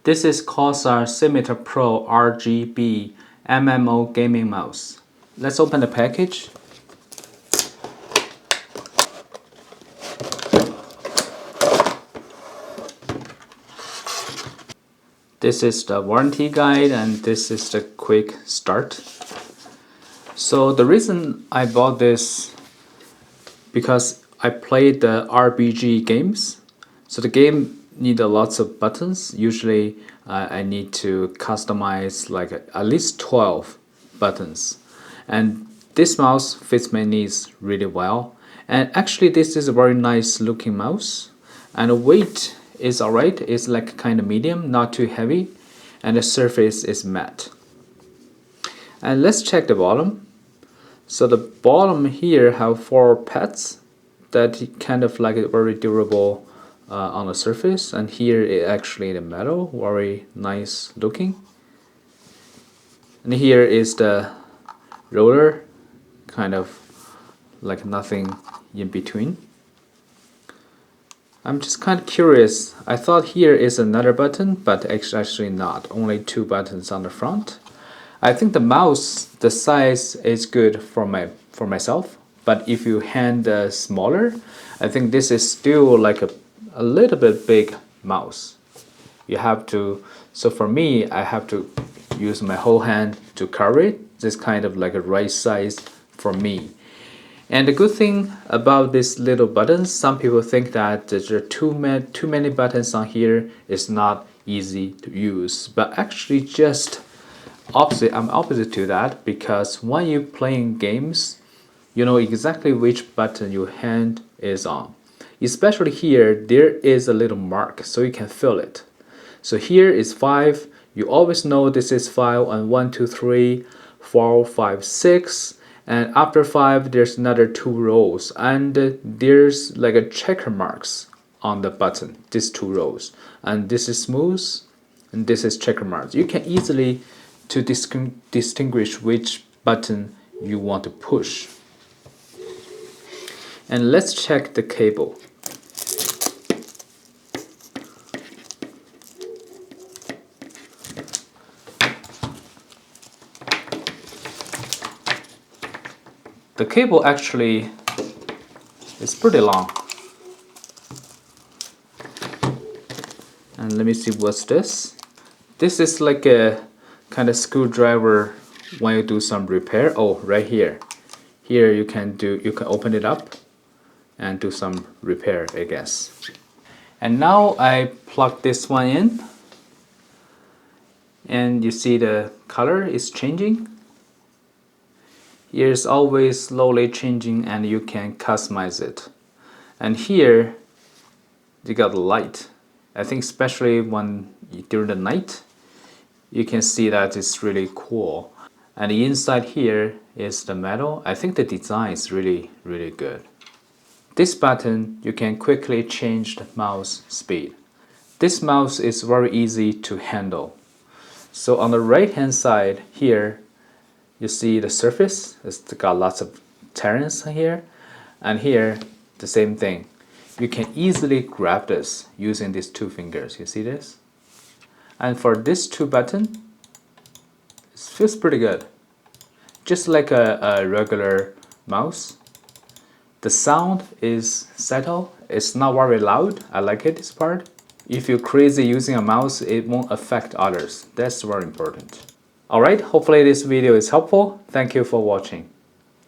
This is Corsair Scimitar Pro RGB MMO gaming mouse. Let's open the package. This is the warranty guide and this is the quick start. So the reason I bought this because I played the RPG games. So the game need lots of buttons. Usually I need to customize like at least 12 buttons. And this mouse fits my needs really well. And actually this is a very nice looking mouse. And the weight is alright. It's like kind of medium, not too heavy. And the surface is matte. And let's check the bottom. So the bottom here have 4 pads that kind of like very durable on the surface, and here is actually the metal, very nice looking. And here is the roller, kind of like nothing in between. I'm just kind of curious. I thought here is another button, but actually not. Only 2 buttons on the front. I think the mouse, the size is good for myself. But if you hand smaller, I think this is still like a little bit big mouse. You have to, so for me, I have to use my whole hand to cover it. This kind of like a right size for me. And the good thing about these little buttons, some people think that there are too many buttons on here. It's not easy to use, but actually just opposite. I'm opposite to that, because when you're playing games, you know exactly which button your hand is on. Especially here, there is a little mark, so you can feel it. So here is 5. You always know this is 5, and 1, 2, 3, 4, 5, 6. And after 5, there's another 2 rows, and there's like a checker marks on the button. These 2 rows, and this is smooth, and this is checker marks. You can easily to distinguish which button you want to push. And let's check the cable. The cable actually is pretty long. And let me see, what's this? This is like a kind of screwdriver when you do some repair. Oh, right here. Here you can open it up and do some repair, I guess. And now I plug this one in, and you see the color is changing. Here is always slowly changing, and you can customize it. And here you got the light. I think especially when during the night, you can see that it's really cool. And the inside here is the metal. I think the design is really good. This button, you can quickly change the mouse speed. This mouse is very easy to handle. So on the right hand side here, you see the surface. It's got lots of terrains here. And here, the same thing. You can easily grab this using these 2 fingers. You see this? And for this 2 button, it feels pretty good. Just like a regular mouse. The sound is subtle. It's not very loud. I like it, this part. If you're crazy using a mouse, it won't affect others. That's very important. Alright, hopefully this video is helpful. Thank you for watching.